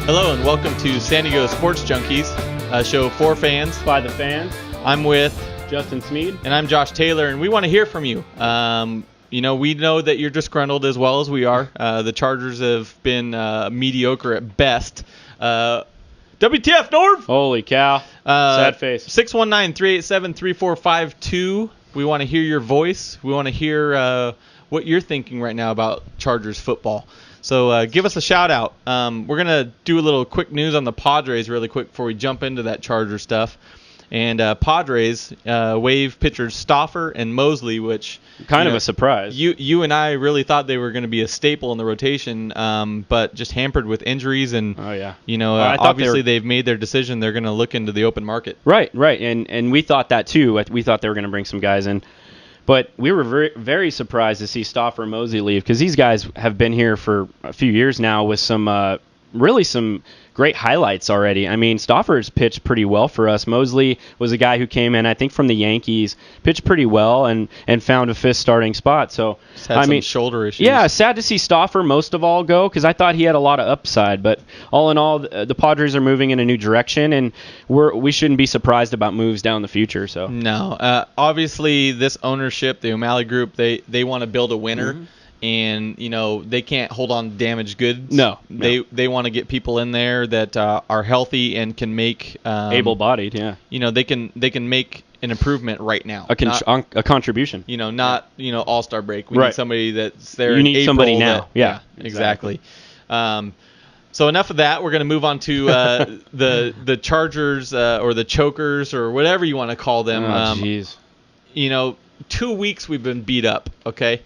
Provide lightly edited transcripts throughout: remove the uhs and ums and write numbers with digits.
Hello and welcome to San Diego Sports Junkies, a show for fans. By the fans. I'm with Justin Smead. And I'm Josh Taylor, and we want to hear from you. We know that you're disgruntled as well as we are. The Chargers have been mediocre at best. WTF, Norv? Holy cow. Sad face. 619-387-3452. We want to hear your voice. We want to hear what you're thinking right now about Chargers football. So give us a shout out. We're going to do a little quick news on the Padres really quick before we jump into that Charger stuff. And Padres waive pitchers Stauffer and Moseley, which kind of a surprise. You and I really thought they were going to be a staple in the rotation, but just hampered with injuries. And obviously they've made their decision. They're going to look into the open market. Right. And we thought that too. We thought they were going to bring some guys in. But we were very, very surprised to see Stauffer and Moseley leave because these guys have been here for a few years now with some great highlights already. I mean, Stauffer's pitched pretty well for us. Moseley was a guy who came in, I think, from the Yankees, pitched pretty well and found a fifth starting spot. So just had some shoulder issues. Yeah, sad to see Stauffer most of all go because I thought he had a lot of upside. But all in all, the Padres are moving in a new direction, and we shouldn't be surprised about moves down the future. So no, obviously this ownership, the O'Malley Group, they want to build a winner. Mm-hmm. And, they can't hold on to damaged goods. No. They want to get people in there that are healthy and can make able-bodied, yeah. They can make an improvement right now. A contribution. Not all-star break. We need somebody that's there You in need April somebody now. Yeah, exactly. So enough of that. We're going to move on to the Chargers or the Chokers or whatever you want to call them. Oh, jeez. 2 weeks we've been beat up, okay?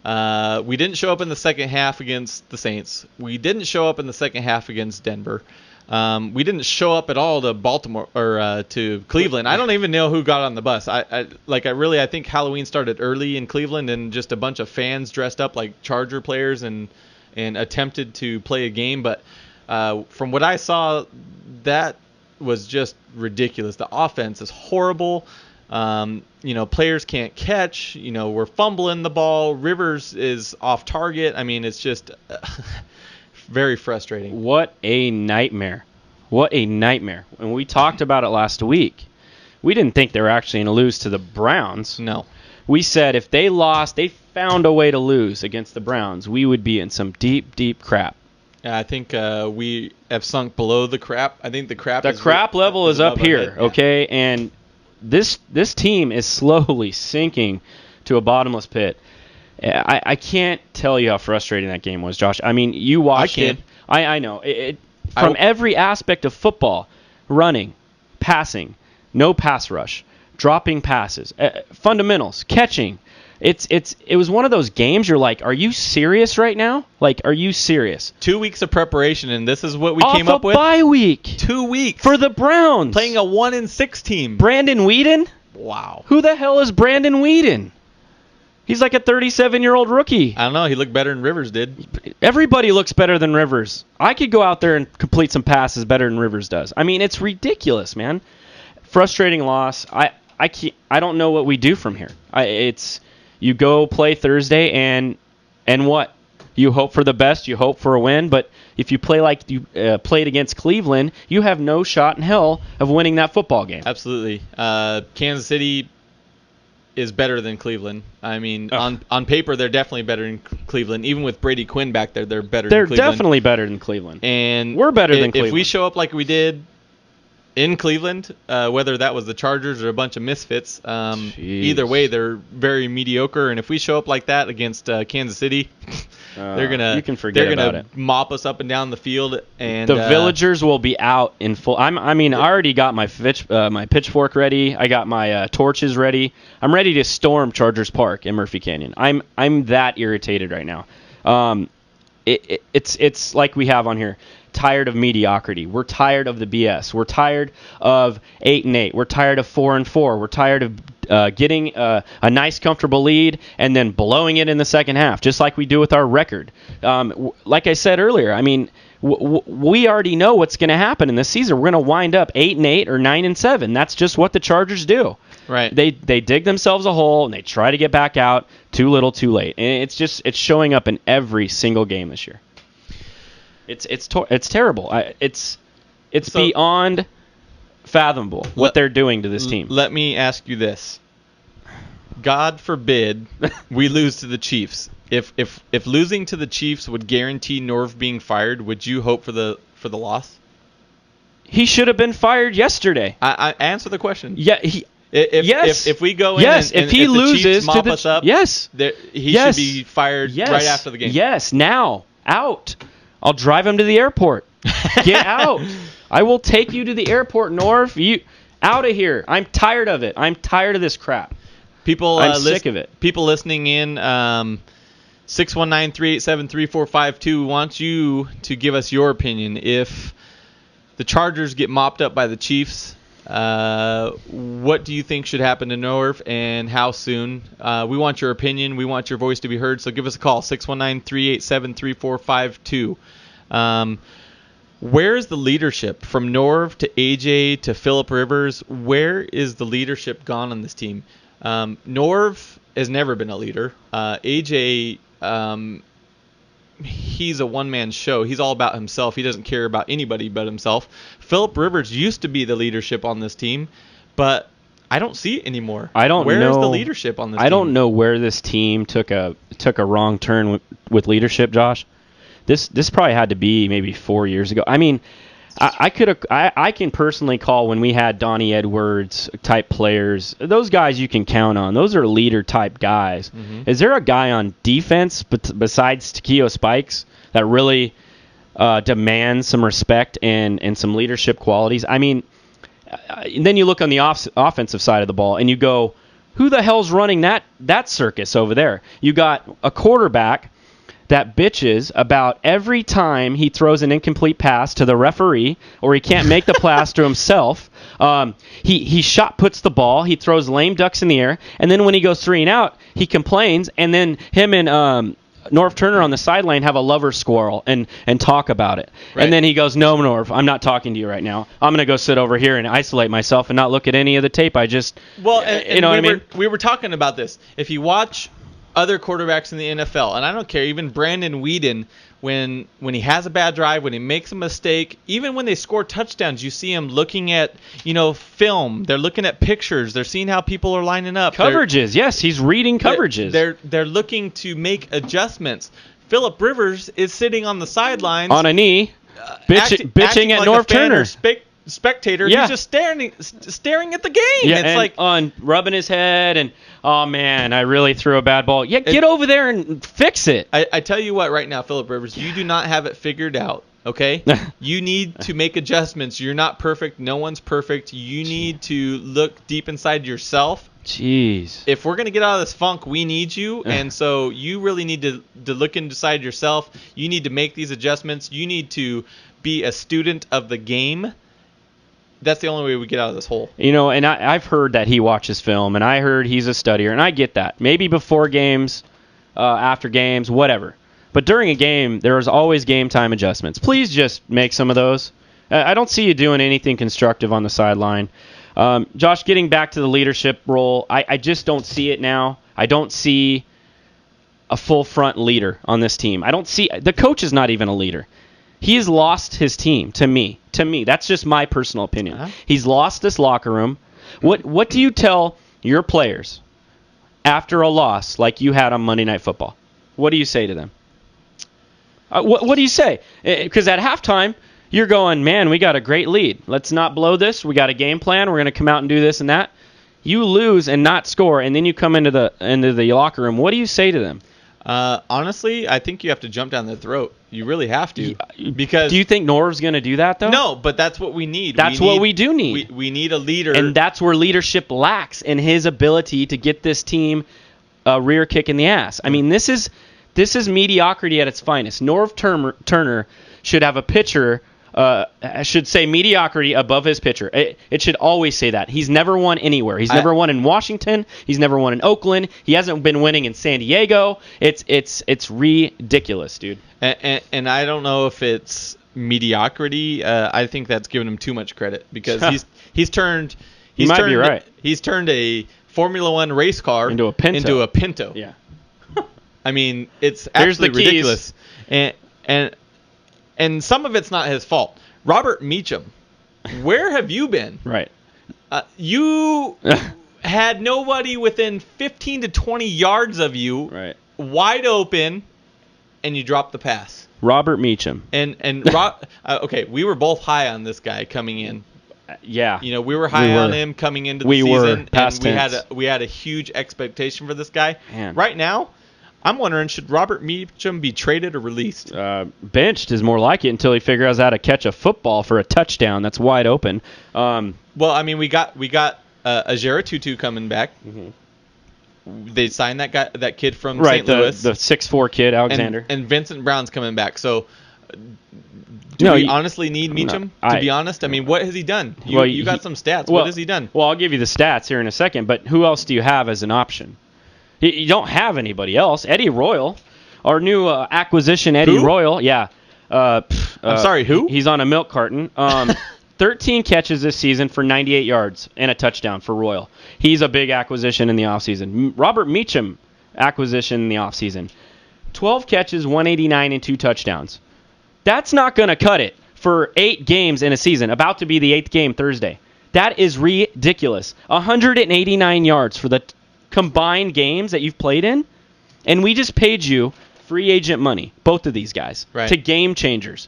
We didn't show up in the second half against the Saints. We didn't show up in the second half against Denver. We didn't show up at all to Baltimore or to Cleveland. I don't even know who got on the bus. I think Halloween started early in Cleveland, and just a bunch of fans dressed up like Charger players and attempted to play a game. But from what I saw, that was just ridiculous. The offense is horrible. Players can't catch. We're fumbling the ball. Rivers is off target. I mean, it's just very frustrating. What a nightmare. And we talked about it last week. We didn't think they were actually going to lose to the Browns. No. We said if they lost, they found a way to lose against the Browns, we would be in some deep, deep crap. Yeah, I think we have sunk below the crap. I think the crap level is up here, okay? And this team is slowly sinking to a bottomless pit. I can't tell you how frustrating that game was, Josh. I mean, you watched it. I know. From every aspect of football, running, passing, no pass rush, dropping passes, fundamentals, catching. It was one of those games you're like, are you serious right now? Like, are you serious? 2 weeks of preparation, and this is what we came up with? Off a bye week. 2 weeks. For the Browns. Playing a 1-6 team. Brandon Weeden? Wow. Who the hell is Brandon Weeden? He's like a 37-year-old rookie. I don't know. He looked better than Rivers did. Everybody looks better than Rivers. I could go out there and complete some passes better than Rivers does. I mean, it's ridiculous, man. Frustrating loss. I don't know what we do from here. You go play Thursday, and what? You hope for the best. You hope for a win. But if you play like you played against Cleveland, you have no shot in hell of winning that football game. Absolutely. Kansas City is better than Cleveland. I mean, on paper, they're definitely better than Cleveland. Even with Brady Quinn back there, they're better than Cleveland. They're definitely better than Cleveland. And we're better than Cleveland. If we show up like we did in Cleveland, whether that was the Chargers or a bunch of misfits, either way, they're very mediocre. And if we show up like that against Kansas City, they're gonna mop us up and down the field. And the villagers will be out in full. I already got my pitchfork ready. I got my torches ready. I'm ready to storm Chargers Park in Murphy Canyon. I'm that irritated right now. It's like we have on here. Tired of mediocrity. We're tired of the BS. We're tired of 8-8. We're tired of 4-4. We're tired of getting a nice, comfortable lead and then blowing it in the second half, just like we do with our record. Like I said earlier, I mean, we already know what's going to happen in this season. We're going to wind up 8-8 or 9-7. That's just what the Chargers do. Right. They dig themselves a hole and they try to get back out. Too little, too late. And it's showing up in every single game this year. It's terrible. It's beyond fathomable what they're doing to this team. Let me ask you this. God forbid we lose to the Chiefs. If losing to the Chiefs would guarantee Norv being fired, would you hope for the loss? He should have been fired yesterday. I answer the question. Yeah, if we go in and if he loses the Chiefs mop to us up, he should be fired right after the game. Yes, now. Out. I'll drive him to the airport. Get out. I will take you to the airport, Norv. You out of here. I'm tired of it. I'm tired of this crap. I'm sick of it. People listening in, 619-387-3452 wants you to give us your opinion. If the Chargers get mopped up by the Chiefs, what do you think should happen to Norv and how soon? We want your opinion. We want your voice to be heard. So give us a call, 619-387-3452. Where is the leadership from Norv to AJ to Phillip Rivers? Where is the leadership gone on this team? Norv has never been a leader. AJ, he's a one-man show. He's all about himself. He doesn't care about anybody but himself. Phillip Rivers used to be the leadership on this team, but I don't see it anymore. Where is the leadership on this team? I don't know where this team took a wrong turn with leadership, Josh. This probably had to be maybe 4 years ago. I mean, I can personally call when we had Donnie Edwards type players. Those guys you can count on. Those are leader type guys. Mm-hmm. Is there a guy on defense besides Takeo Spikes that really demands some respect and some leadership qualities? I mean, then you look on the offensive side of the ball and you go, who the hell's running that circus over there? You got a quarterback that bitches about every time he throws an incomplete pass to the referee or he can't make the pass to himself. He shot puts the ball, he throws lame ducks in the air, and then when he goes 3 and out, he complains, and then him and Norv Turner on the sideline have a lover's quarrel and talk about it. Right. And then he goes, no, Norv, I'm not talking to you right now. I'm going to go sit over here and isolate myself and not look at any of the tape. I just, you know what I mean? We were talking about this. If you watch other quarterbacks in the NFL, and I don't care, even Brandon Whedon, when he has a bad drive, when he makes a mistake, even when they score touchdowns, you see him looking at, film. They're looking at pictures. They're seeing how people are lining up. Coverages, yes, he's reading coverages. They're looking to make adjustments. Phillip Rivers is sitting on the sidelines on a knee, bitching at like Norv Turner. Spectator, yeah. He's just staring at the game. Yeah, it's and like rubbing his head and, oh man, I really threw a bad ball. Yeah, get over there and fix it. I tell you what, right now, Phillip Rivers, you do not have it figured out. Okay, you need to make adjustments. You're not perfect. No one's perfect. You need to look deep inside yourself. Jeez. If we're gonna get out of this funk, we need you, and so you really need to look inside yourself. You need to make these adjustments. You need to be a student of the game. That's the only way we get out of this hole. And I've heard that he watches film, and I heard he's a studier, and I get that. Maybe before games, after games, whatever. But during a game, there's always game time adjustments. Please just make some of those. I don't see you doing anything constructive on the sideline. Josh, getting back to the leadership role, I just don't see it now. I don't see a full front leader on this team. I don't see – the coach is not even a leader. He's lost his team, to me. That's just my personal opinion. Uh-huh. He's lost this locker room. What do you tell your players after a loss like you had on Monday Night Football? What do you say to them? What do you say? Because at halftime, you're going, man, we got a great lead. Let's not blow this. We got a game plan. We're going to come out and do this and that. You lose and not score, and then you come into the locker room. What do you say to them? Honestly, I think you have to jump down their throat. You really have to. Because do you think Norv's going to do that, though? No, but that's what we need. That's what we do need. We need a leader. And that's where leadership lacks in his ability to get this team a rear kick in the ass. I mean, this is mediocrity at its finest. Norv Turner should have a pitcher, should say mediocrity above his pitcher. It should always say that. He's never won anywhere. He's never won in Washington. He's never won in Oakland. He hasn't been winning in San Diego. It's ridiculous, dude. And I don't know if it's mediocrity. I think that's giving him too much credit because he's turned. You might be right. He's turned a Formula One race car into a Pinto. Yeah. I mean, it's absolutely ridiculous. And And some of it's not his fault. Robert Meachem, where have you been? Right. You had nobody within 15 to 20 yards of you, right, wide open, and you dropped the pass. Robert Meachem. Okay, we were both high on this guy coming in. Yeah. We were high on him coming into the season. We had a huge expectation for this guy. Man. Right now, I'm wondering, should Robert Meachem be traded or released? Benched is more like it until he figures out how to catch a football for a touchdown that's wide open. Well, I mean, we got Ajera Tutu coming back. Mm-hmm. They signed that kid from St. Louis. The 6'4" kid, Alexander. And Vincent Brown's coming back. So do we honestly need Meachem? To be honest, I mean, what has he done? You got some stats. What has he done? Well, I'll give you the stats here in a second, but who else do you have as an option? You don't have anybody else. Eddie Royal, our new acquisition, Eddie Royal. Yeah. I'm sorry, who? He's on a milk carton. 13 catches this season for 98 yards and a touchdown for Royal. He's a big acquisition in the offseason. Robert Meachem, acquisition in the offseason. 12 catches, 189, and 2 touchdowns. That's not going to cut it for 8 games in a season, about to be the 8th game Thursday. That is ridiculous. 189 yards for the combined games that you've played in, and we just paid you free agent money, both of these guys, to game changers,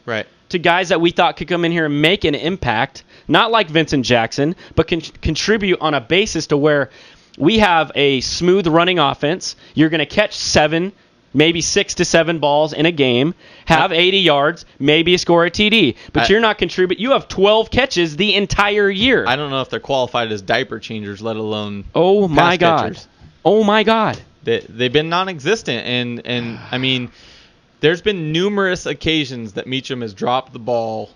to guys that we thought could come in here and make an impact, not like Vincent Jackson, but can contribute on a basis to where we have a smooth running offense. You're going to catch 7, maybe 6 to 7 balls in a game, have 80 yards, maybe score a TD, but you're not contributing. You have 12 catches the entire year. I don't know if they're qualified as diaper changers, let alone oh my God. Catchers. Oh my God. They've been non-existent, and I mean, there's been numerous occasions that Meachem has dropped the ball,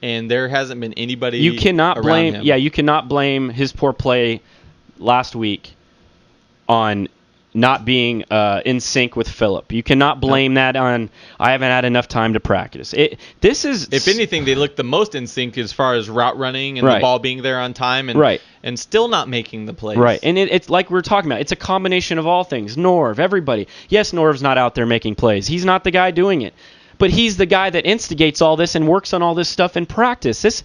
and there hasn't been anybody. You cannot blame him. Yeah, you cannot blame his poor play last week on not being in sync with Phillip. You cannot blame that on I haven't had enough time to practice. This is, if anything, they look the most in sync as far as route running and the ball being there on time and still not making the plays. Right, and it's like we were talking about. It's a combination of all things. Norv, everybody. Yes, Norv's not out there making plays. He's not the guy doing it. But he's the guy that instigates all this and works on all this stuff in practice. This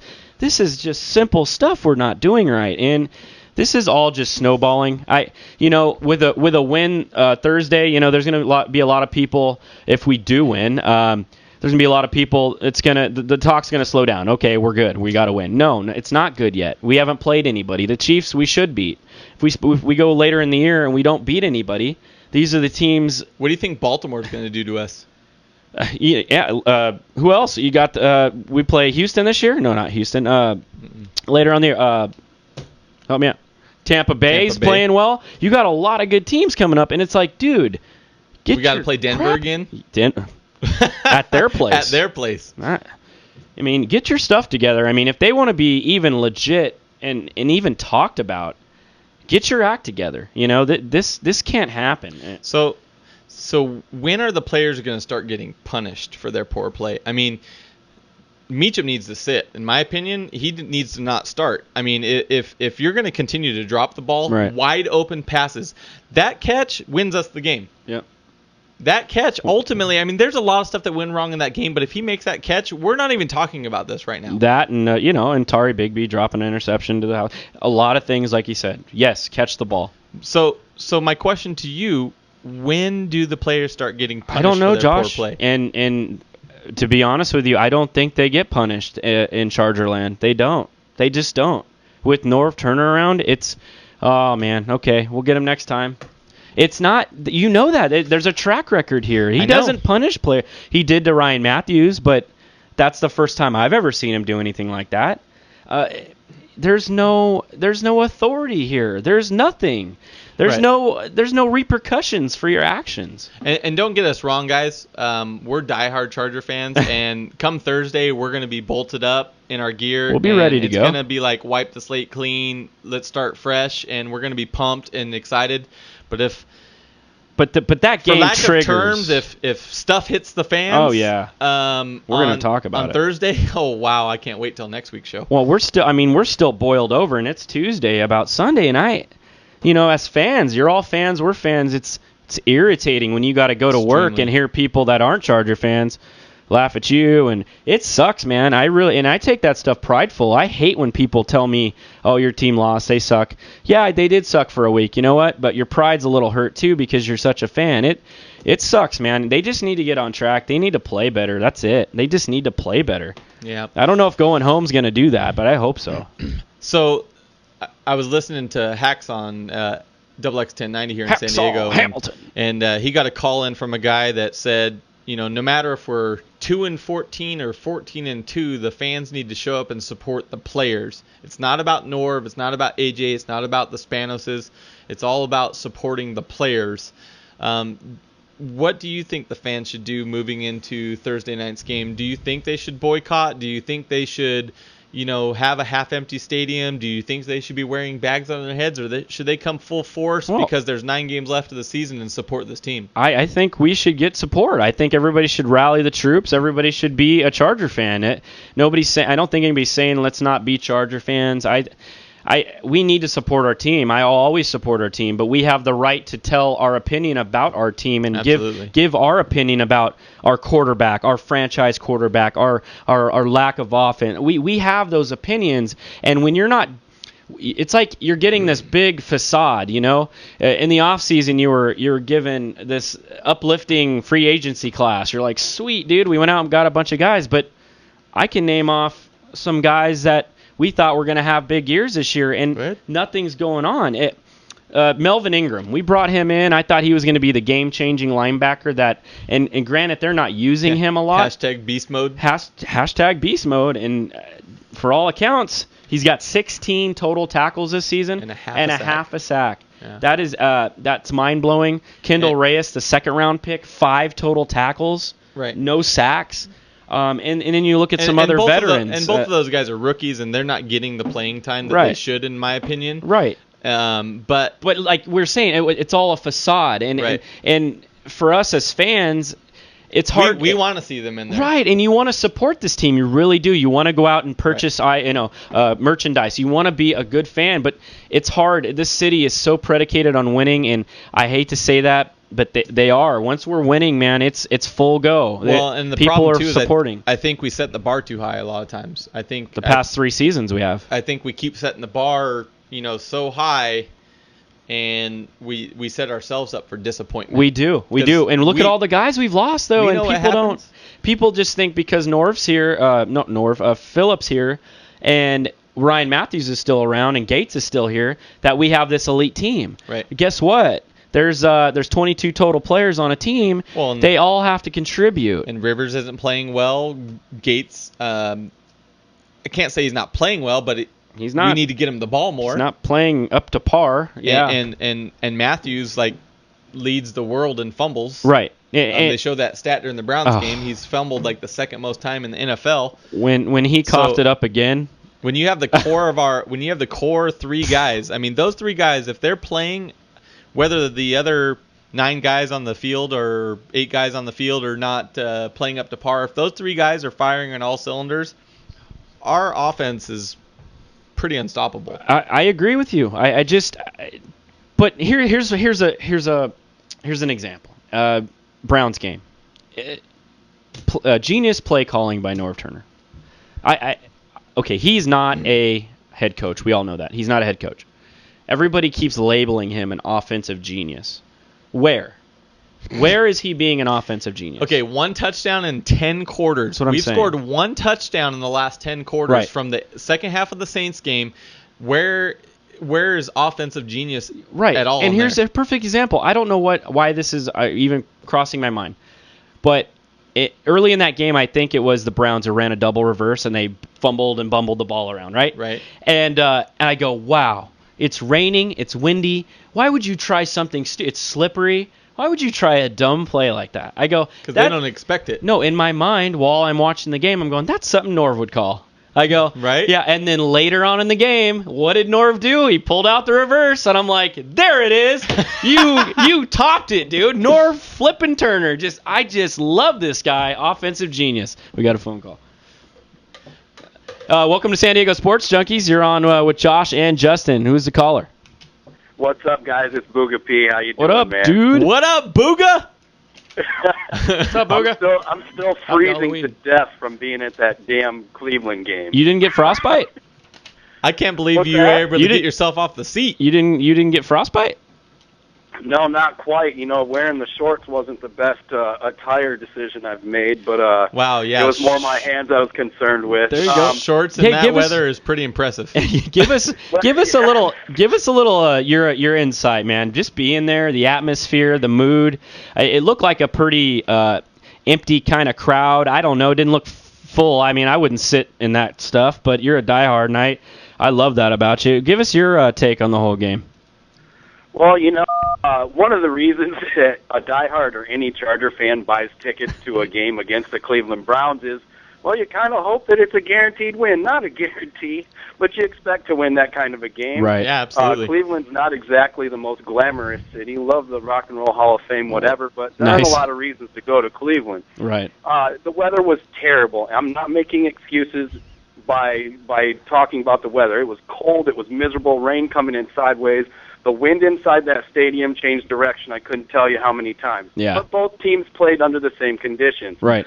is just simple stuff we're not doing right. And this is all just snowballing. With a win Thursday, there's going to be a lot of people if we do win. There's going to be a lot of people. The talk's going to slow down. Okay, we're good. We got to win. No, it's not good yet. We haven't played anybody. The Chiefs we should beat. If we go later in the year and we don't beat anybody, these are the teams. What do you think Baltimore's going to do to us? Who else? You got? We play Houston this year? No, not Houston. Later on the year. Help me out. Tampa Bay's playing well. You got a lot of good teams coming up, and it's like, dude, we got to play Denver again. At their place. At their place. I mean, get your stuff together. I mean, if they want to be even legit and even talked about, get your act together. This can't happen. So when are the players going to start getting punished for their poor play? I mean, Meachem needs to sit. In my opinion, he needs to not start. I mean, if you're going to continue to drop the ball, wide open passes, that catch wins us the game. Yep. That catch, ultimately, I mean, there's a lot of stuff that went wrong in that game, but if he makes that catch, we're not even talking about this right now. That and, and Tari Bigby dropping an interception to the house. A lot of things, like you said. Yes, catch the ball. So my question to you, when do the players start getting punished I don't know, for their Josh. poor play? And to be honest with you, I don't think they get punished in Chargerland. They don't. They just don't. With Norv turnaround, it's, oh, man, okay, we'll get him next time. It's not, that. There's a track record here. He doesn't punish players. He did to Ryan Matthews, but that's the first time I've ever seen him do anything like that. There's no authority here. There's nothing. There's no repercussions for your actions. And don't get us wrong, guys. We're diehard Charger fans, and come Thursday, we're going to be bolted up in our gear. We'll be ready to go. It's going to be like wipe the slate clean, let's start fresh, and we're going to be pumped and excited. But that game for lack triggers. of terms, if stuff hits the fans, oh yeah, we're going to talk about on it Thursday. Oh wow, I can't wait till next week's show. Well, we're still boiled over, and it's Tuesday about Sunday, and as fans, you're all fans, we're fans. It's irritating when you got to go to work and hear people that aren't Charger fans laugh at you, and it sucks, man. I take that stuff prideful. I hate when people tell me, "Oh, your team lost, they suck." Yeah, they did suck for a week. You know what? But your pride's a little hurt too because you're such a fan. It sucks, man. They just need to get on track. They need to play better. That's it. They just need to play better. Yeah. I don't know if going home's going to do that, but I hope so. So I was listening to Hacks on XX1090 here in San Diego. Hamilton. And he got a call in from a guy that said, no matter if we're 2-14 or 14-2, the fans need to show up and support the players. It's not about Norv. It's not about AJ. It's not about the Spanoses. It's all about supporting the players. What do you think the fans should do moving into Thursday night's game? Do you think they should boycott? Do you think they should, have a half-empty stadium? Do you think they should be wearing bags on their heads, or should they come full force because there's 9 games left of the season and support this team? I think we should get support. I think everybody should rally the troops. Everybody should be a Charger fan. I don't think anybody's saying let's not be Charger fans. We need to support our team. I'll always support our team, but we have the right to tell our opinion about our team and give our opinion about our quarterback, our franchise quarterback, our lack of offense. We have those opinions, and when you're not, it's like you're getting this big facade, In the off season, you're given this uplifting free agency class. You're like, sweet, dude, we went out and got a bunch of guys, but I can name off some guys that we thought were going to have big years this year, and nothing's going on. Melvin Ingram, we brought him in. I thought he was going to be the game-changing linebacker and granted, they're not using him a lot. Hashtag beast mode. Hashtag beast mode, and for all accounts, he's got 16 total tackles this season and half a sack. Yeah. That's mind-blowing. Kendall Reyes, the second-round pick, 5 total tackles, no sacks. And then you look at some other veterans. Both of those guys are rookies, and they're not getting the playing time that they should, in my opinion. Right. But like we're saying, it's all a facade. And for us as fans, it's hard. We want to see them in there. Right, and you want to support this team. You really do. You want to go out and purchase merchandise. You want to be a good fan, but it's hard. This city is so predicated on winning, and I hate to say that, but they are. Once we're winning, man, it's full go. Well, and the people problem are too supporting. Is I think we set the bar too high a lot of times. I think the past 3 seasons we have. I think we keep setting the bar, so high, and we set ourselves up for disappointment. We do, and look at all the guys we've lost though, and people don't. People just think because Norv's here, not Norv, Phillips here, and Ryan Matthews is still around, and Gates is still here, that we have this elite team. Right. Guess what? There's 22 total players on a team. Well, they all have to contribute. And Rivers isn't playing well. Gates, I can't say he's not playing well, but he's not. We need to get him the ball more. He's not playing up to par. Yeah. And Matthews leads the world in fumbles. Right. They showed that stat during the Browns game. He's fumbled the second most time in the NFL. When he coughed it up again. When you have the core 3 guys, I mean those 3 guys, if they're playing, whether the other 9 guys on the field or 8 guys on the field are not playing up to par, if those 3 guys are firing on all cylinders, our offense is pretty unstoppable. I agree with you. But here's an example. Browns game. Genius play calling by Norv Turner. Okay, he's not a head coach. We all know that. He's not a head coach. Everybody keeps labeling him an offensive genius. Where is he being an offensive genius? Okay, 1 touchdown in 10 quarters. That's what I'm saying. We've scored 1 touchdown in the last 10 quarters from the second half of the Saints game. Where is offensive genius at all? And here's a perfect example. I don't know why this is even crossing my mind. But early in that game, I think it was the Browns who ran a double reverse, and they fumbled and bumbled the ball around, right? Right. And I go, wow. It's raining. It's windy. Why would you try something it's slippery. Why would you try a dumb play like that? I go, because they don't expect it. No, in my mind, while I'm watching the game, I'm going, that's something Norv would call. I go, right? Yeah, and then later on in the game, what did Norv do? He pulled out the reverse, and I'm like, there it is. You topped it, dude. Norv flippin' Turner. I just love this guy. Offensive genius. We got a phone call. Welcome to San Diego Sports Junkies. You're on with Josh and Justin. Who's the caller? What's up, guys? It's Booga P. How you doing, man? What up, dude? What up, Booga? What's up, Boga? I'm still freezing to death from being at that damn Cleveland game. You didn't get frostbite? I can't believe you were able to get yourself off the seat. You didn't get frostbite? No, not quite. You know, wearing the shorts wasn't the best attire decision I've made, but wow, yeah, it was more my hands I was concerned with. There you go. Shorts in that weather is pretty impressive. give us a little your insight, man. Just being there, the atmosphere, the mood. It looked like a pretty empty kind of crowd. I don't know. It didn't look full. I mean, I wouldn't sit in that stuff, but you're a diehard, and I love that about you. Give us your take on the whole game. Well, you know, one of the reasons that a diehard or any Charger fan buys tickets to a game against the Cleveland Browns is, well, you kind of hope that it's a guaranteed win. Not a guarantee, but you expect to win that kind of a game. Right. Yeah, absolutely. Cleveland's not exactly the most glamorous city. Love the Rock and Roll Hall of Fame, whatever, but there aren't a lot of reasons to go to Cleveland. Right. The weather was terrible. I'm not making excuses by talking about the weather. It was cold. It was miserable. Rain coming in sideways. The wind inside that stadium changed direction. I couldn't tell you how many times. Yeah. But both teams played under the same conditions. Right.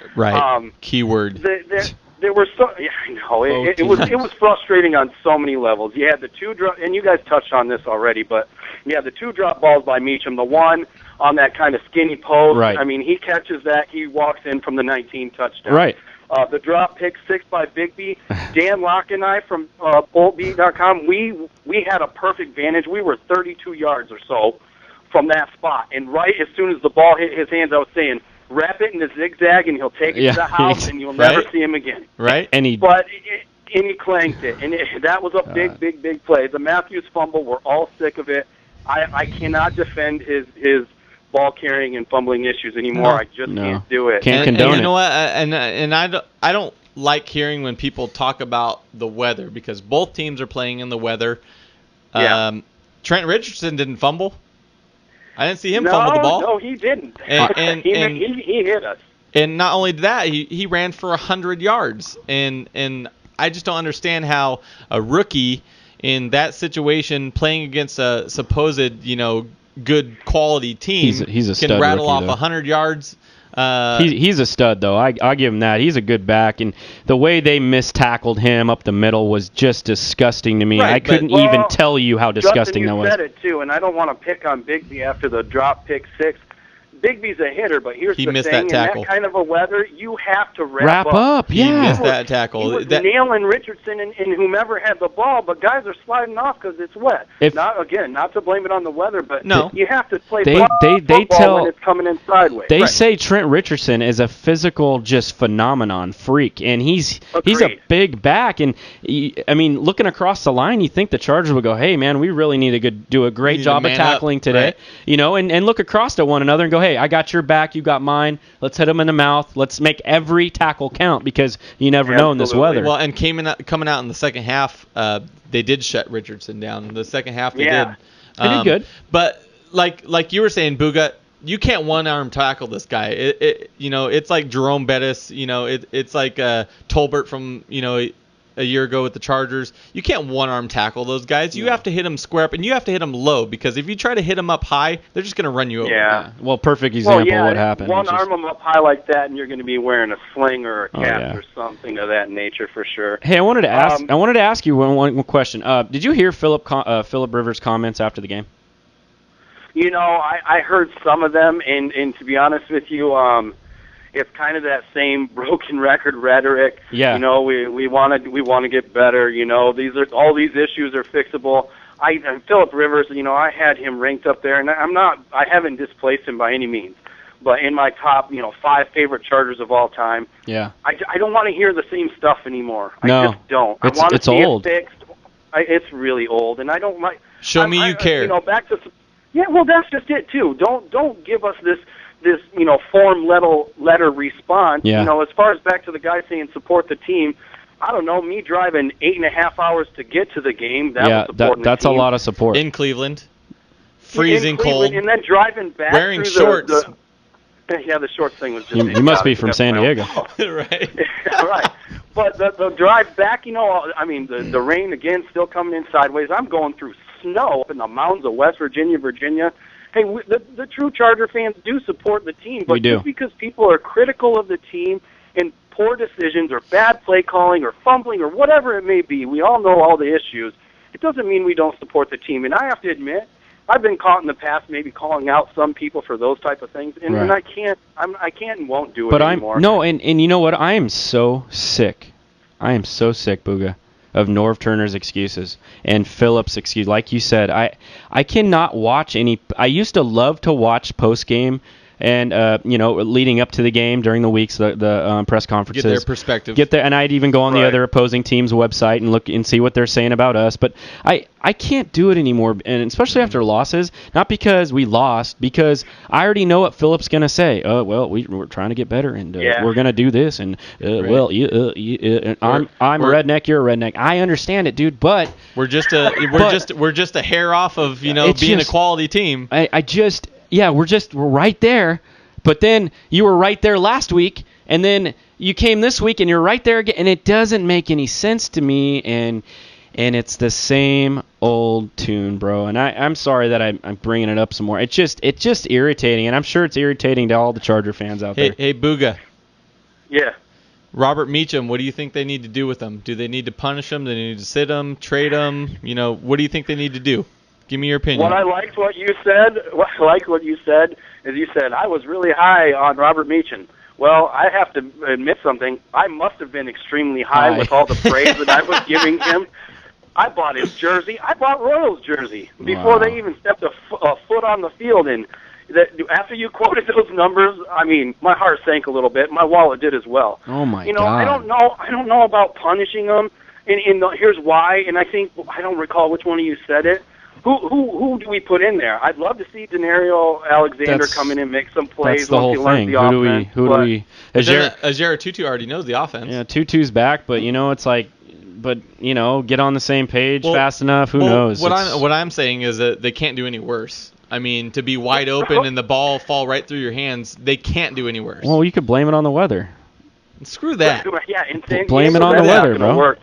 Keyword. There were so. Yeah, I know. It was frustrating on so many levels. You had the two drop, and you guys touched on this already, but you had the two drop balls by Meachem. The one on that kind of skinny post. Right. I mean, he catches that. He walks in from the 19 touchdown. Right. The drop pick 6 by Bigby. Dan Locke and I from BoltBeat.com, we had a perfect vantage. We were 32 yards or so from that spot. And right as soon as the ball hit his hands, I was saying, wrap it in a zigzag and he'll take it to the house and you'll never see him again. Right. And he clanked it. And that was a big play. The Matthews fumble, we're all sick of it. I cannot defend his ball carrying and fumbling issues anymore. I just can't do it. Can't condone it. You know what? And I don't like hearing when people talk about the weather because both teams are playing in the weather. Yeah. Trent Richardson didn't fumble. I didn't see him fumble the ball. No, he didn't. And he hit us. And not only that, he ran for 100 yards. And I just don't understand how a rookie in that situation playing against a supposed, good quality team he's a stud can rattle rookie, off though. 100 yards. He's a stud, though. I give him that. He's a good back, and the way they mistackled him up the middle was just disgusting to me. Right, I couldn't even tell you how disgusting that was. Justin, you said it, too, and I don't want to pick on Bigby after the drop pick 6. Bigby's a hitter, but here's the thing. That tackle. In that kind of a weather, you have to wrap up. Yeah. He missed that tackle. He was nailing Richardson and whomever had the ball, but guys are sliding off because it's wet. Not to blame it on the weather, but you have to play football when it's coming in sideways. They say Trent Richardson is a physical just phenomenon, freak, and he's a big back. And, I mean, looking across the line, you think the Chargers would go, hey, man, we really need to do a great job of tackling today. Right. And look across at one another and go, hey, I got your back, you got mine. Let's hit them in the mouth. Let's make every tackle count because you never know in this weather. Well, and coming out in the second half, they did shut Richardson down. The second half they did. They did good. But like you were saying, Booga, you can't one-arm tackle this guy. It's like Jerome Bettis. It's like Tolbert from a year ago with the Chargers. You can't one-arm tackle those guys. You have to hit them square up, and you have to hit them low because if you try to hit them up high, they're just going to run you over. Yeah. Well, perfect example of what happened. One arm them up high like that, and you're going to be wearing a sling or a cap or something of that nature for sure. Hey, I wanted to ask you one question. Did you hear Philip Rivers' comments after the game? I heard some of them, and to be honest with you, it's kind of that same broken record rhetoric. Yeah. We want to get better. All these issues are fixable. Philip Rivers, I had him ranked up there, and I haven't displaced him by any means, but in my top, 5 favorite Chargers of all time. Yeah. I don't want to hear the same stuff anymore. No. I just don't. I want to see old. it fixed. It's really old, and I don't like. Show me you care. Back to. Yeah, well, that's just it too. Don't give us this form letter response. Yeah. As far as back to the guy saying support the team, I don't know, me driving 8.5 hours to get to the game, that's a lot of support. In Cleveland, freezing cold. And then driving back wearing through shorts. The shorts thing was just... You must be from San Diego. Right. Right. But the drive back, the rain, again, still coming in sideways. I'm going through snow up in the mountains of West Virginia, hey, the true Charger fans do support the team, but just because people are critical of the team and poor decisions or bad play calling or fumbling or whatever it may be, we all know all the issues. It doesn't mean we don't support the team. And I have to admit, I've been caught in the past maybe calling out some people for those type of things, and, and I can't and won't do it anymore. And you know what? I am so sick. I am so sick, Booga, of Norv Turner's excuses and Phillips' excuse. Like you said, I cannot watch any. I used to love to watch post game and leading up to the game during the weeks, the press conferences. Get their perspective. And I'd even go on the other opposing team's website and look and see what they're saying about us. But I can't do it anymore, and especially after losses. Not because we lost, because I already know what Phillips gonna say. Well, we're trying to get better, and we're gonna do this, and I'm a redneck, you're a redneck. I understand it, dude, but we're just a hair off of being a quality team. We're right there, but then you were right there last week, and then you came this week and you're right there again, and it doesn't make any sense to me, and it's the same old tune, bro. And I'm sorry that I'm bringing it up some more. It's just irritating, and I'm sure it's irritating to all the Charger fans out there. Hey, Booga. Yeah. Robert Meachem, what do you think they need to do with him? Do they need to punish him? Do they need to sit him, trade him? What do you think they need to do? Give me your opinion. What I liked what you said is you said, I was really high on Robert Meachem. Well, I have to admit something. I must have been extremely high with all the praise that I was giving him. I bought his jersey. I bought Royals jersey before they even stepped a foot on the field. And after you quoted those numbers, I mean, my heart sank a little bit. My wallet did as well. Oh, my God. I don't know about punishing them. And here's why. And I don't recall which one of you said it. Who do we put in there? I'd love to see Denario Alexander come in and make some plays. That's the whole thing. Who do we? Azera Tutu already knows the offense. Yeah, Tutu's back, but it's like, get on the same page fast enough. Who knows? What I'm saying is that they can't do any worse. I mean, to be wide open and the ball fall right through your hands, they can't do any worse. Well, you could blame it on the weather. Screw that. Yeah, blame it on the weather, bro.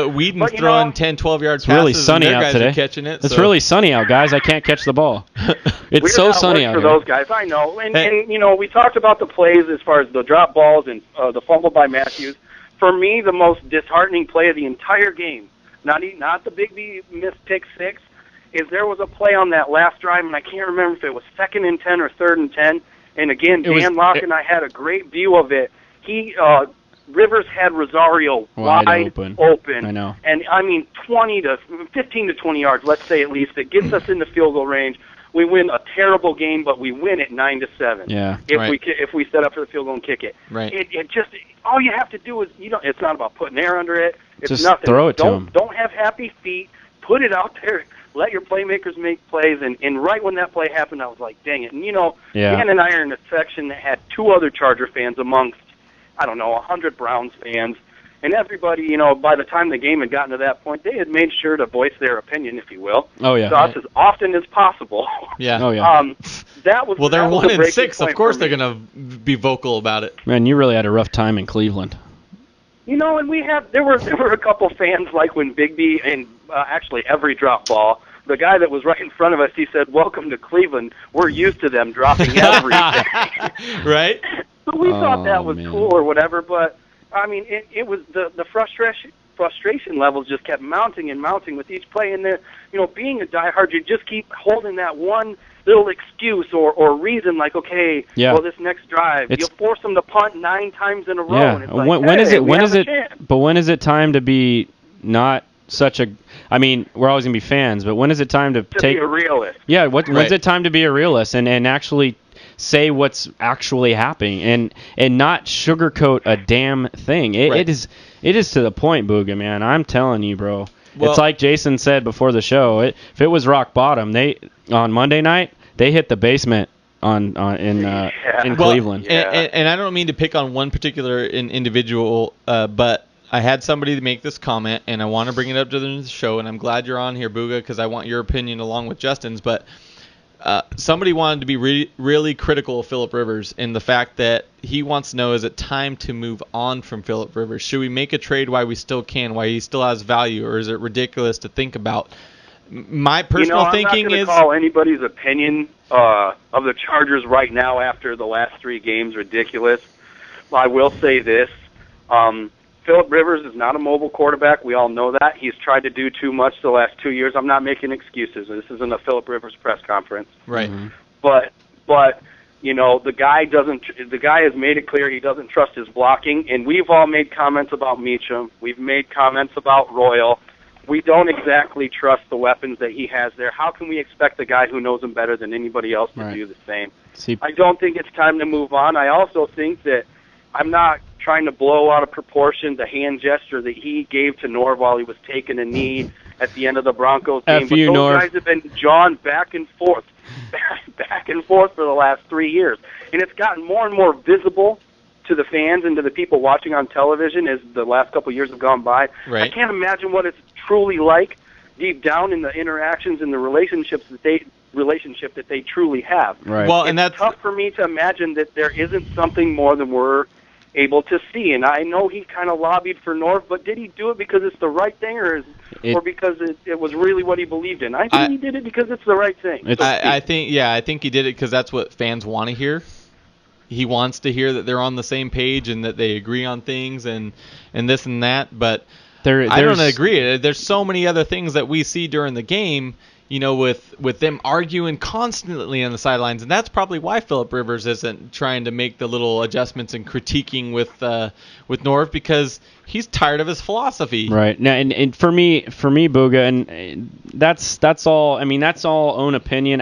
Whedon's throwing 10, 12-yard passes. It's really sunny out today. Catching it, it's really sunny out, guys. I can't catch the ball. It's so sunny out for those guys. I know. And we talked about the plays as far as the drop balls and the fumble by Matthews. For me, the most disheartening play of the entire game, not the Big B missed pick six, is there was a play on that last drive, and I can't remember if it was 2nd and 10 or 3rd and 10. And again, Dan Locke and I had a great view of it. Rivers had Rosario wide open. I know. And I mean 15 to 20 yards, let's say at least. It gets us in the field goal range. We win a terrible game, but we win it 9-7. Yeah. If we set up for the field goal and kick it. Right. It just all you have to do is it's not about putting air under it. It's just nothing. Throw it to them. Don't have happy feet. Put it out there. Let your playmakers make plays. And right when that play happened, I was like, dang it. And Dan and I are in a section that had 2 other Charger fans amongst 100 Browns fans, and everybody, by the time the game had gotten to that point, they had made sure to voice their opinion, if you will. Oh yeah. To us as often as possible. Yeah. Oh yeah. That was. Well, they're 1-6. Of course, they're gonna be vocal about it. Man, you really had a rough time in Cleveland. And there were a couple fans like when Bigby and actually every drop ball. The guy that was right in front of us, he said, "Welcome to Cleveland. We're used to them dropping everything." Right. So we thought that was cool or whatever, but I mean, it was the frustration levels just kept mounting and mounting with each play. And being a diehard, you just keep holding that one little excuse or reason, like, okay, well, this next drive, you'll force them to punt 9 times in a row. Yeah. And it's like, when is it time to be not such a? I mean, we're always gonna be fans, but when is it time to take? Be a realist. Yeah. When's it time to be a realist and actually say what's actually happening and not sugarcoat a damn thing. It is to the point, Booga, man. I'm telling you, bro. Well, it's like Jason said before the show. If it was rock bottom, on Monday night they hit the basement in Cleveland. And I don't mean to pick on one particular individual, but I had somebody make this comment, and I want to bring it up to the show, and I'm glad you're on here, Booga, because I want your opinion along with Justin's, but somebody wanted to be really critical of Phillip Rivers in the fact that he wants to know, is it time to move on from Phillip Rivers? Should we make a trade while we still can, while he still has value, or is it ridiculous to think about My personal thinking I'm not is call anybody's opinion of the Chargers right now after the last 3 games ridiculous. I will say this. Phillip Rivers is not a mobile quarterback. We all know that. He's tried to do too much the last 2 years. I'm not making excuses. This isn't a Phillip Rivers press conference. right. Mm-hmm. But the guy has made it clear he doesn't trust his blocking, and we've all made comments about Meachem. We've made comments about Royal. We don't exactly trust the weapons that he has there. How can we expect the guy who knows him better than anybody else to do the same? I don't think it's time to move on. I also think that I'm not trying to blow out of proportion the hand gesture that he gave to Norv while he was taking a knee at the end of the Broncos game. But those guys have been jawing back and forth for the last 3 years. And it's gotten more and more visible to the fans and to the people watching on television as the last couple of years have gone by. Right. I can't imagine what it's truly like deep down in the interactions and the relationship that they truly have. Right. Well, it's and that's tough for me to imagine that there isn't something more than we're able to see. And I know he kind of lobbied for Norv, but did he do it because it's the right thing or because it was really what he believed in? I think he did it because it's the right thing. I think he did it because that's what fans want to hear. He wants to hear that they're on the same page and that they agree on things and this and that. But I don't agree. There's so many other things that we see during the game, with them arguing constantly on the sidelines, and that's probably why Phillip Rivers isn't trying to make the little adjustments and critiquing with Norv, because he's tired of his philosophy. Right. Now, and for me, Booga, and that's all. I mean, that's all own opinion.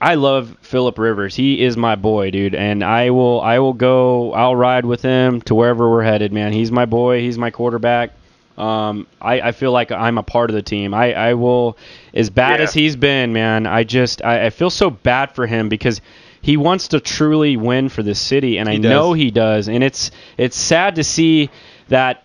I love Phillip Rivers. He is my boy, dude, and I'll ride with him to wherever we're headed, man. He's my boy. He's my quarterback. I feel like I'm a part of the team. I will, as bad as he's been, man, I feel so bad for him because he wants to truly win for this city, and I know he does. And it's sad to see that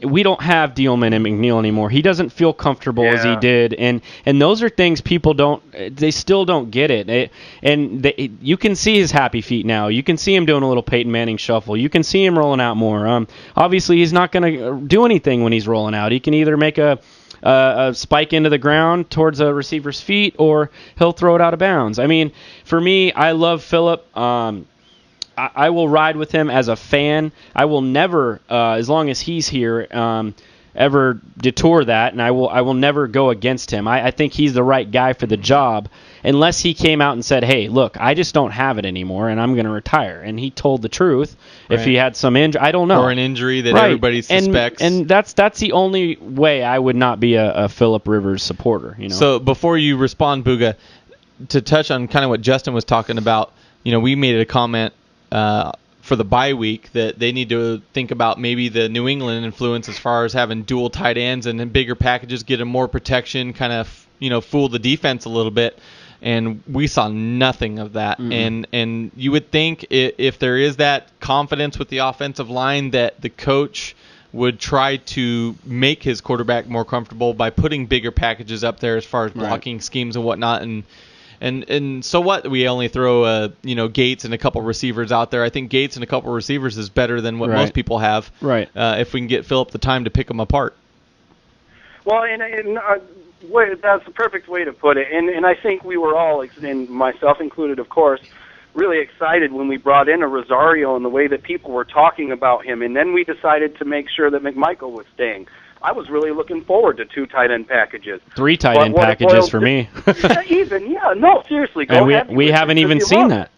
we don't have Dielman and McNeil anymore. He doesn't feel comfortable as he did, and those are things people they still don't get it. You can see his happy feet now. You can see him doing a little Peyton Manning shuffle. You can see him rolling out more. Obviously, he's not going to do anything when he's rolling out. He can either make a spike into the ground towards a receiver's feet, or he'll throw it out of bounds. I mean, for me, I love Phillip. I will ride with him as a fan. I will never, as long as he's here, ever detour that, and I will never go against him. I think he's the right guy for the job, unless he came out and said, hey, look, I just don't have it anymore, and I'm going to retire. And he told the truth. Right. If he had some injury, I don't know. Or an injury that everybody suspects. And that's the only way I would not be a Phillip Rivers supporter. So before you respond, Booga, to touch on kind of what Justin was talking about, we made a comment for the bye week that they need to think about maybe the New England influence as far as having dual tight ends and then bigger packages, get them more protection, kind of fool the defense a little bit. And we saw nothing of that. Mm-hmm. And you would think if there is that confidence with the offensive line that the coach would try to make his quarterback more comfortable by putting bigger packages up there as far as blocking schemes and whatnot. And so what? We only throw Gates and a couple receivers out there. I think Gates and a couple receivers is better than what most people have. Right. If we can get Phillip the time to pick them apart. Well, that's the perfect way to put it. And I think we were all, and myself included, of course, really excited when we brought in a Rosario and the way that people were talking about him. And then we decided to make sure that McMichael was staying. I was really looking forward to 2 tight end packages. 3 tight end packages for me. Seriously. We haven't even seen that.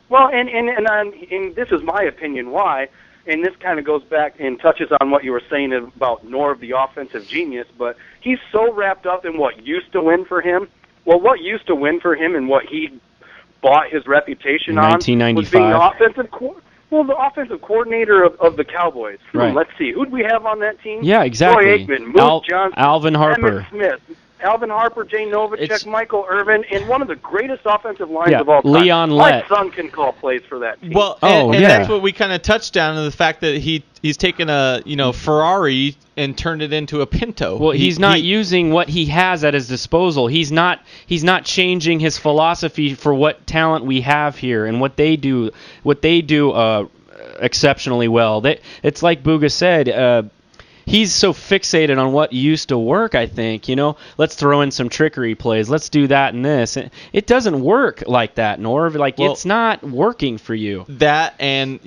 Well, and this is my opinion why, and this kind of goes back and touches on what you were saying about Norv, the offensive genius, but he's so wrapped up in what used to win for him. Well, what used to win for him and what he bought his reputation on was being the offensive coordinator of the Cowboys. Right. Let's see. Who do we have on that team? Yeah, exactly. Roy Aikman, Moose Johnson, Alvin Harper. Emmitt Smith, Alvin Harper, Jay Novacek, Michael Irvin, and one of the greatest offensive lines of all time. Leon Lett. My son can call plays for that team. Well, and that's what we kind of touched on, the fact that he's taken a Ferrari and turned it into a Pinto. Well, he's not using what he has at his disposal. He's not changing his philosophy for what talent we have here and what they do exceptionally well. It's like Booga said. he's so fixated on what used to work, I think. Let's throw in some trickery plays. Let's do that and this. It doesn't work like that, Norv. It's not working for you. That and,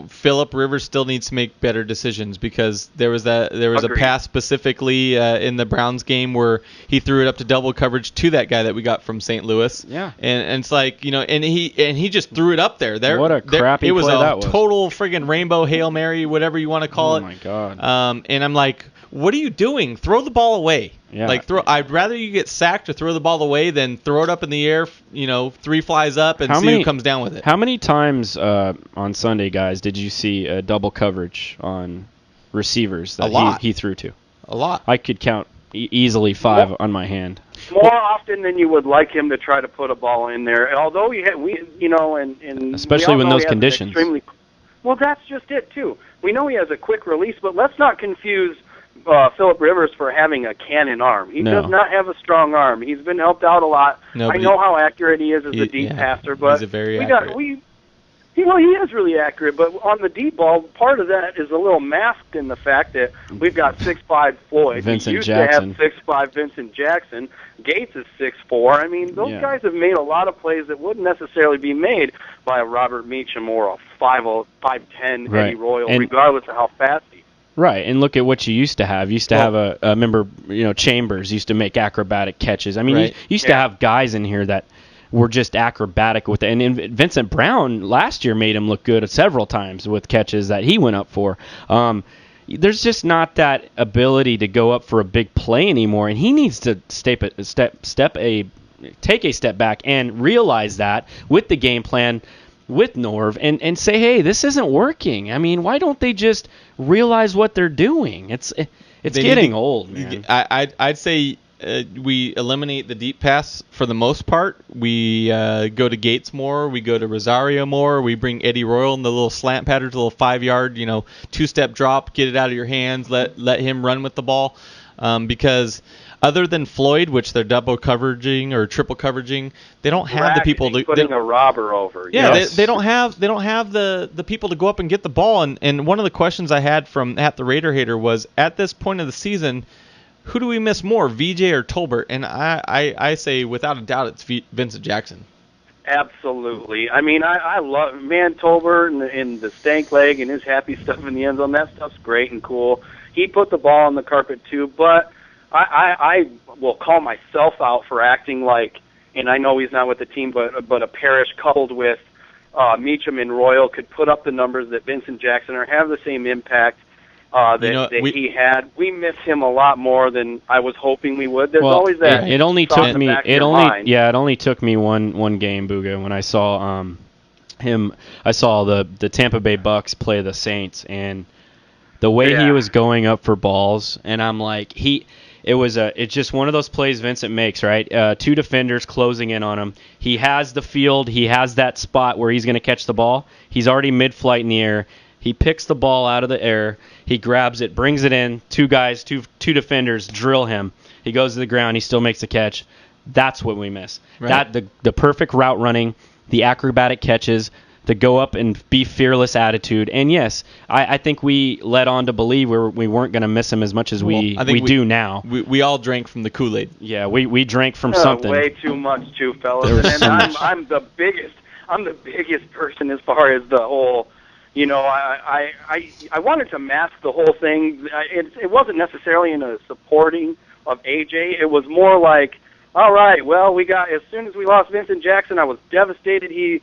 Phillip Rivers still needs to make better decisions, because there was a pass specifically in the Browns game where he threw it up to double coverage to that guy that we got from St. Louis. Yeah. And it's like, and he just threw it up there. What a crappy play that was. It was a total friggin' rainbow Hail Mary, whatever you want to call it. Oh, my God. And I'm like, what are you doing? Throw the ball away. Yeah. I'd rather you get sacked or throw the ball away than throw it up in the air, 3 flies up and see who comes down with it. How many times on Sunday, guys, did you see a double coverage on receivers that he threw to? A lot. I could count easily 5 on my hand. More often than you would like him to try to put a ball in there. Although especially when those conditions. Well, that's just it too. We know he has a quick release, but let's not confuse Phillip Rivers for having a cannon arm. He does not have a strong arm. He's been helped out a lot. I know how accurate he is as a deep passer, but he's very accurate. He is really accurate, but on the deep ball, part of that is a little masked in the fact that we've got 6'5" Floyd. Vincent we used Jackson. to have 6'5" Vincent Jackson. Gates is 6'4". I mean, those guys have made a lot of plays that wouldn't necessarily be made by a Robert Meachem or a 5'10" Eddie Royal, regardless of how fast he is. Right, and look at what you used to have. You used to have a remember, Chambers used to make acrobatic catches. I mean, you used to have guys in here that were just acrobatic with it. And Vincent Brown last year made him look good several times with catches that he went up for. There's just not that ability to go up for a big play anymore, and he needs to take a step back and realize that with the game plan with Norv and say, hey, this isn't working. I mean, why don't they just realize what they're doing? It's getting old, man. I'd say we eliminate the deep pass for the most part. We go to Gates more. We go to Rosario more. We bring Eddie Royal in the little slant patterns, a little 5-yard, 2-step drop, get it out of your hands, let him run with the ball. Because other than Floyd, which they're double coveraging or triple coveraging, they don't have the people to putting a robber over. Yeah, yes. they don't have the people to go up and get the ball. And one of the questions I had from at the Raider Hater was, at this point of the season, who do we miss more, VJ or Tolbert? And I say without a doubt it's Vincent Jackson. Absolutely. I mean, I love Tolbert and the stank leg and his happy stuff in the end zone. That stuff's great and cool. He put the ball on the carpet too, but I will call myself out for acting like, and I know he's not with the team, but a Parrish coupled with Meachem and Royal could put up the numbers that Vincent Jackson or have the same impact he had. We miss him a lot more than I was hoping we would. There's always that. It only took me. It only took me one game, Booga, when I saw him. I saw the Tampa Bay Bucks play the Saints, and the way he was going up for balls, and I'm like, it's just one of those plays Vincent makes, right? 2 defenders closing in on him. He has the field. He has that spot where he's going to catch the ball. He's already mid-flight in the air. He picks the ball out of the air. He grabs it, brings it in. 2 guys, two defenders drill him. He goes to the ground. He still makes the catch. That's what we miss. Right. The perfect route running, the acrobatic catches, the go up and be fearless attitude. And yes, I think we led on to believe we weren't going to miss him as much as we do now. We all drank from the Kool-Aid. Yeah, we drank from something. Way too much too, fellas. And I'm the biggest person as far as the whole. I wanted to mask the whole thing. It wasn't necessarily in a supporting of AJ. It was more like, all right, well, as soon as we lost Vincent Jackson, I was devastated he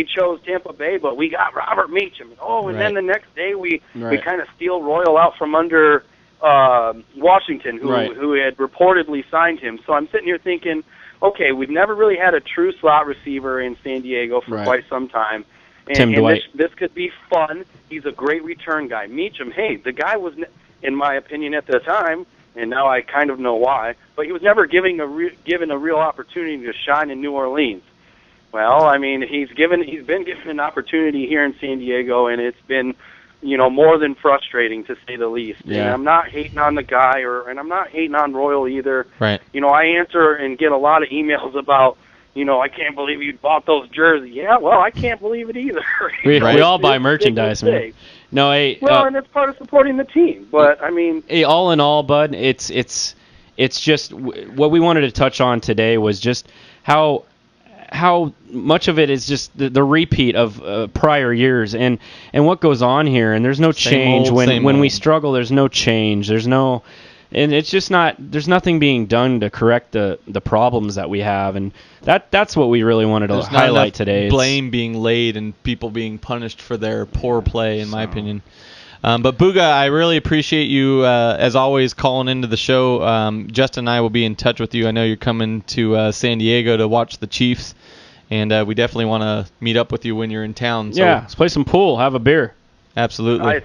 chose Tampa Bay, but we got Robert Meachem. And then the next day we kind of steal Royal out from under Washington, who had reportedly signed him. So I'm sitting here thinking, okay, we've never really had a true slot receiver in San Diego for quite some time. And this could be fun. He's a great return guy. Meachem, hey, the guy was, in my opinion at the time, and now I kind of know why, but he was never given a real opportunity to shine in New Orleans. Well, I mean, he's been given an opportunity here in San Diego, and it's been, more than frustrating to say the least. Yeah. And I'm not hating on the guy, and I'm not hating on Royal either. Right. I answer and get a lot of emails about, I can't believe you bought those jerseys. Yeah, well, I can't believe it either. We all buy merchandise, man. No, and it's part of supporting the team. But I mean, all in all, bud, it's just what we wanted to touch on today was just how much of it is just the repeat of prior years and what goes on here. And there's no change when we struggle. There's no change. And it's just there's nothing being done to correct the problems that we have, and that's what we really wanted to highlight today. Blame being laid and people being punished for their poor play, in my opinion. But Booga, I really appreciate you, as always, calling into the show. Justin and I will be in touch with you. I know you're coming to San Diego to watch the Chiefs, and we definitely want to meet up with you when you're in town. So. Yeah, let's play some pool, have a beer. Absolutely. I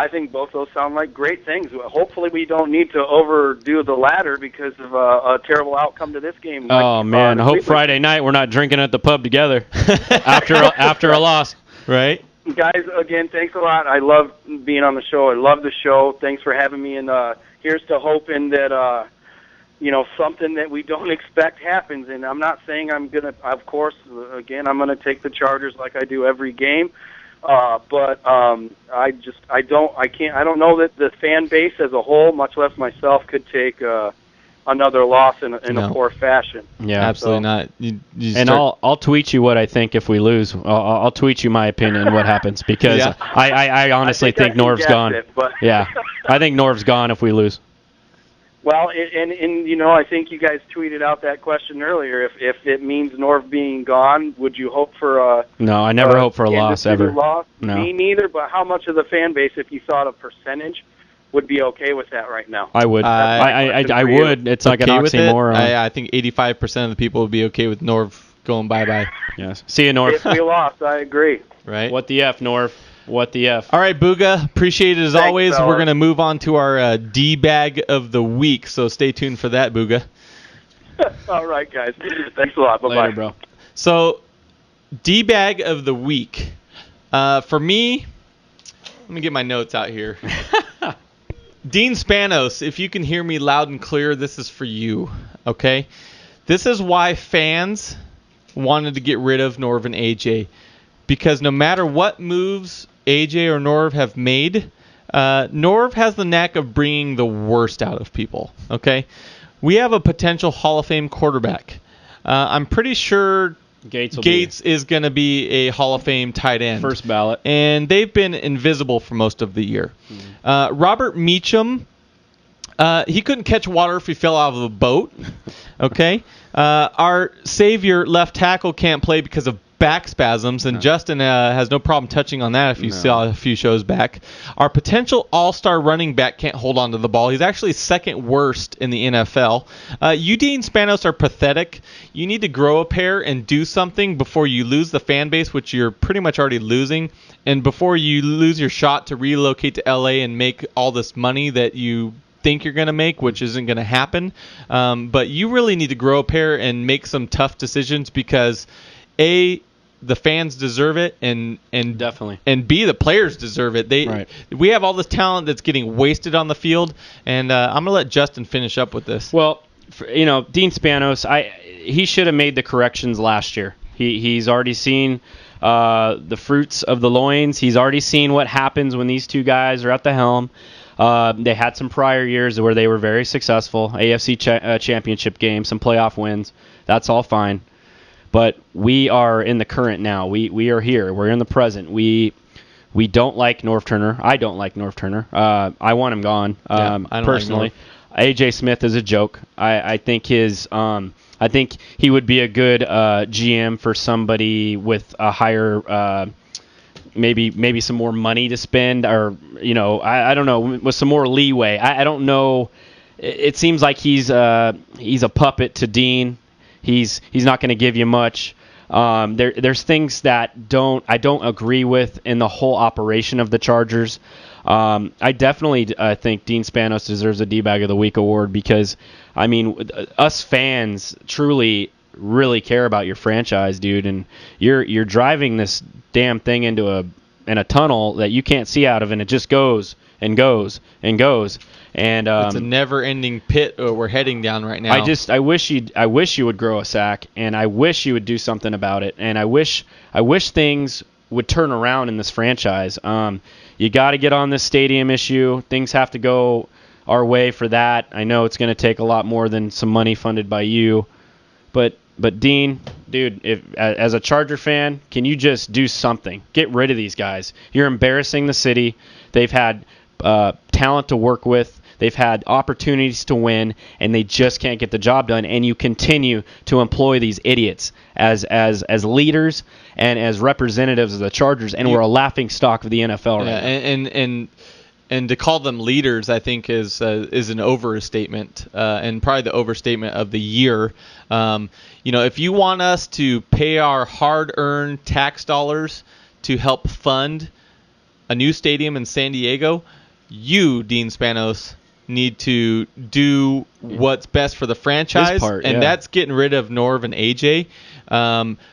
think both those sound like great things. Hopefully, we don't need to overdo the latter because of a terrible outcome to this game. Oh man, I hope Friday night we're not drinking at the pub together after a loss, right? Guys, again, thanks a lot. I love being on the show. I love the show. Thanks for having me. And here's to hoping that something that we don't expect happens. And I'm not saying I'm gonna. Of course, again, I'm gonna take the Chargers like I do every game. But I don't know that the fan base as a whole, much less myself, could take another loss in a poor fashion. Yeah, absolutely not. I'll tweet you what I think if we lose. I'll tweet you my opinion what happens because I honestly think Norv's gone. Yeah, I think Norv's gone if we lose. Well, and I think you guys tweeted out that question earlier. If it means Norv being gone, would you hope for a... No, I never hope for a loss ever. Loss? No. Me neither, but how much of the fan base, if you thought a percentage, would be okay with that right now? I would. I would. It's like an oxymoron. I think 85% of the people would be okay with Norv going bye-bye. Yes. See you, Norv. If we lost, I agree. Right? What the F, Norv? What the F? All right, Booga. Appreciate it as always. Fellas. We're going to move on to our Debag of the week, so stay tuned for that, Booga. All right, guys. Thanks a lot. Bye-bye. Later, bro. So, Debag of the week. For me, let me get my notes out here. Dean Spanos, if you can hear me loud and clear, this is for you, okay? This is why fans wanted to get rid of Norv and AJ. Because no matter what moves AJ or Norv have made, Norv has the knack of bringing the worst out of people, okay? We have a potential Hall of Fame quarterback. I'm pretty sure Gates is going to be a Hall of Fame tight end. First ballot. And they've been invisible for most of the year. Robert Meachem, he couldn't catch water if he fell out of a boat, okay? Our savior left tackle can't play because of back spasms, and Justin has no problem touching on that if you saw a few shows back. Our potential all-star running back can't hold on to the ball. He's actually second worst in the NFL. You, Dean Spanos, are pathetic. You need to grow a pair and do something before you lose the fan base, which you're pretty much already losing, and before you lose your shot to relocate to LA and make all this money that you think you're going to make, which isn't going to happen. But you really need to grow a pair and make some tough decisions because, A, the fans deserve it, and definitely, and B, the players deserve it. We have all this talent that's getting wasted on the field, and I'm gonna let Justin finish up with this. Well, Dean Spanos, he should have made the corrections last year. He's already seen the fruits of the loins. He's already seen what happens when these two guys are at the helm. They had some prior years where they were very successful, AFC championship game, some playoff wins. That's all fine. But we are in the current now. We are here. We're in the present. We don't like Norv Turner. I don't like Norv Turner. I want him gone. I don't personally. Like AJ Smith is a joke. I think I think he would be a good GM for somebody with a higher maybe some more money to spend, or I don't know, with some more leeway. I don't know. It seems like he's a puppet to Dean. He's not going to give you much. There's things that I don't agree with in the whole operation of the Chargers. I definitely think Dean Spanos deserves a D-Bag of the Week award because, I mean, us fans truly really care about your franchise, dude, and you're driving this damn thing into a tunnel that you can't see out of, and it just goes and goes and goes. And it's a never-ending pit we're heading down right now. I wish you would grow a sack, and I wish you would do something about it, and I wish things would turn around in this franchise. You got to get on this stadium issue. Things have to go our way for that. I know it's going to take a lot more than some money funded by you, but Dean, dude, as a Charger fan, can you just do something? Get rid of these guys. You're embarrassing the city. They've had talent to work with. They've had opportunities to win, and they just can't get the job done. And you continue to employ these idiots as leaders and as representatives of the Chargers, and we're a laughing stock of the NFL right now. And to call them leaders, I think is an overstatement, and probably the overstatement of the year. If you want us to pay our hard-earned tax dollars to help fund a new stadium in San Diego, you, Dean Spanos, need to do what's best for the franchise, that's getting rid of Norv and AJ.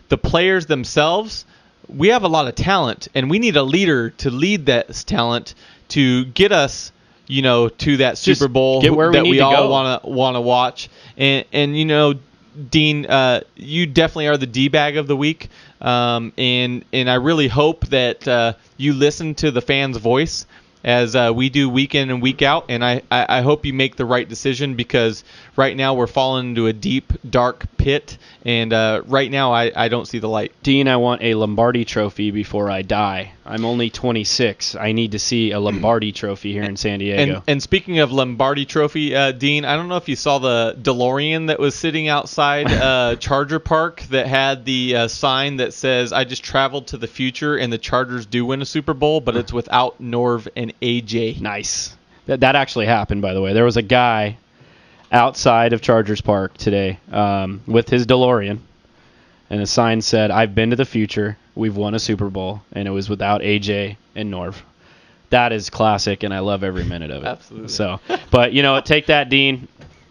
The players themselves, we have a lot of talent, and we need a leader to lead that talent to get us, to that Super Bowl that we all want to watch. And Dean, you definitely are the D-bag of the week, and I really hope that you listen to the fans' voice as we do week in and week out, and I hope you make the right decision, because right now we're falling into a deep, dark pit, and right now I don't see the light. Dean, I want a Lombardi trophy before I die. I'm only 26. I need to see a Lombardi trophy here in San Diego. And speaking of Lombardi trophy, Dean, I don't know if you saw the DeLorean that was sitting outside Charger Park that had the sign that says, "I just traveled to the future, and the Chargers do win a Super Bowl, but it's without Norv and AJ." Nice. That actually happened, by the way. There was a guy outside of Chargers Park today with his DeLorean, and the sign said, "I've been to the future. We've won a Super Bowl," and it was without AJ and Norv. That is classic, and I love every minute of it. Absolutely. So, but take that, Dean.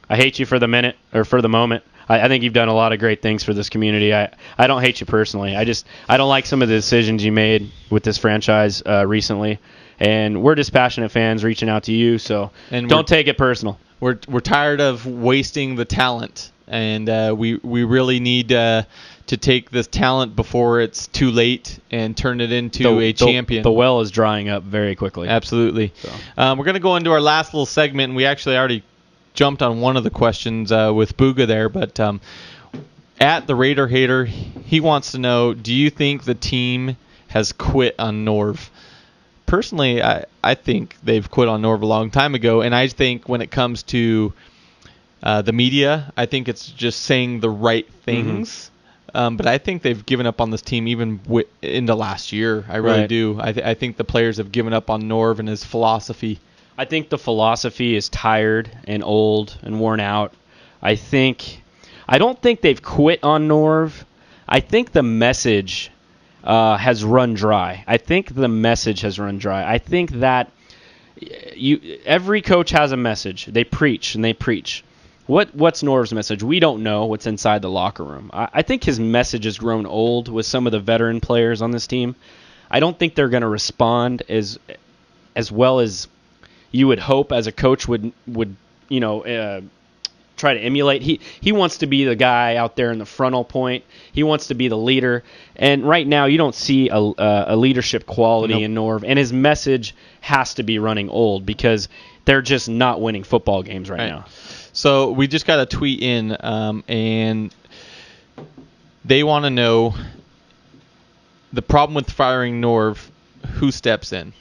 I hate you for the minute or for the moment. I think you've done a lot of great things for this community. I don't hate you personally. I don't like some of the decisions you made with this franchise recently, and we're just passionate fans reaching out to you. So don't take it personal. We're tired of wasting the talent, and we really need to take this talent before it's too late and turn it into a champion. The well is drying up very quickly. Absolutely. So. We're going to go into our last little segment, and we actually already jumped on one of the questions with Booga there, but at the Raider Hater, he wants to know, do you think the team has quit on Norv? Personally, I think they've quit on Norv a long time ago, and I think when it comes to the media, I think it's just saying the right things. Mm-hmm. But I think they've given up on this team even into last year. I really do. I think the players have given up on Norv and his philosophy. I think the philosophy is tired and old and worn out. I don't think they've quit on Norv. I think the message has run dry. I think that every coach has a message. They preach and they preach. What's Norv's message? We don't know what's inside the locker room. I think his message has grown old with some of the veteran players on this team. I don't think they're going to respond as well as you would hope as a coach would try to emulate. He wants to be the guy out there in the frontal point. He wants to be the leader. And right now you don't see a leadership quality in Norv, and his message has to be running old because they're just not winning football games right now. So we just got a tweet in, and they want to know the problem with firing Norv, who steps in?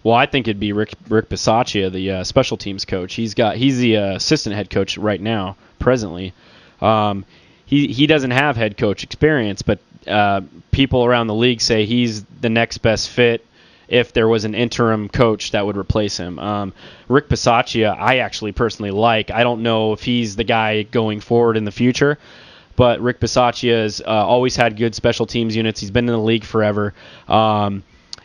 Well, I think it'd be Rick Bisaccia, the special teams coach. He's the assistant head coach right now, presently. He doesn't have head coach experience, but people around the league say he's the next best fit if there was an interim coach that would replace him. Rick Bisaccia, I actually personally like. I don't know if he's the guy going forward in the future, but Rick Bisaccia has always had good special teams units. He's been in the league forever.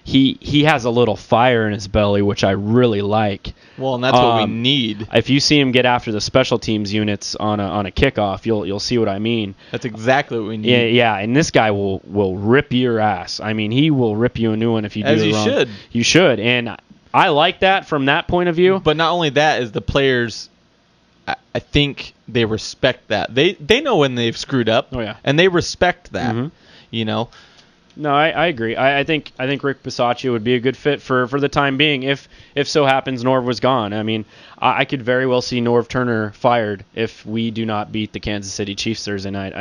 He has a little fire in his belly, which I really like. Well, and that's what we need. If you see him get after the special teams units on a kickoff, you'll see what I mean. That's exactly what we need. Yeah, and this guy will rip your ass. I mean, he will rip you a new one if you do it wrong. As you should. You should, and I like that from that point of view. But not only that, is the players, I think they respect that. They know when they've screwed up. Oh, yeah. And they respect that. No, I agree. I think Rick Bisaccia would be a good fit for the time being if so happens Norv was gone. I mean, I could very well see Norv Turner fired if we do not beat the Kansas City Chiefs Thursday night.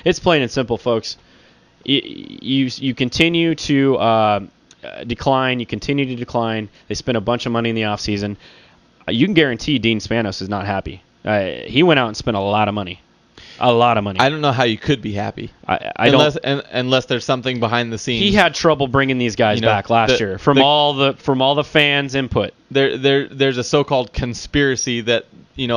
It's plain and simple, folks. You continue to decline. You continue to decline. They spent a bunch of money in the offseason. You can guarantee Dean Spanos is not happy. He went out and spent a lot of money. A lot of money. I don't know how you could be happy. Unless there's something behind the scenes. He had trouble bringing these guys back last year from all the fans' input. There's a so-called conspiracy that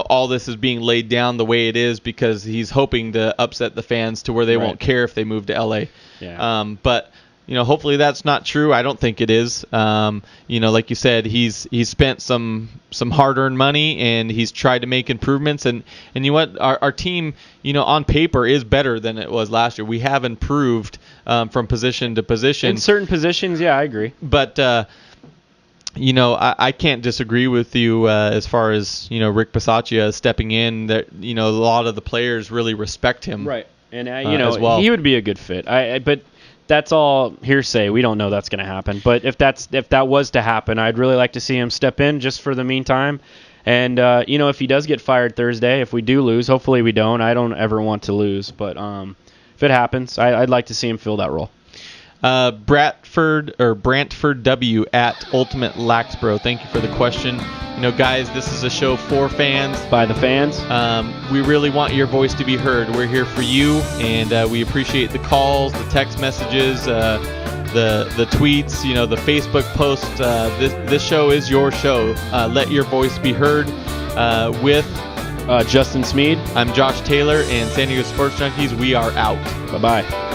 all this is being laid down the way it is because he's hoping to upset the fans to where they won't care if they move to LA. Yeah. But hopefully that's not true. I don't think it is. Like you said, he's spent some hard-earned money and he's tried to make improvements. And you know what? Our team, on paper is better than it was last year. We have improved from position to position. In certain positions, yeah, I agree. But I can't disagree with you as far as Rick Bisaccia stepping in. That a lot of the players really respect him. Right. And as well. He would be a good fit. But that's all hearsay. We don't know that's going to happen. But if that was to happen, I'd really like to see him step in just for the meantime. And if he does get fired Thursday, if we do lose, hopefully we don't. I don't ever want to lose, but if it happens, I'd like to see him fill that role. Brantford W at Ultimate Laxbro. Thank you for the question. Guys, this is a show for fans. By the fans. We really want your voice to be heard. We're here for you, and we appreciate the calls, the text messages, the tweets, the Facebook posts. This show is your show. Let your voice be heard. With Justin Smead. I'm Josh Taylor, and San Diego Sports Junkies. We are out. Bye-bye.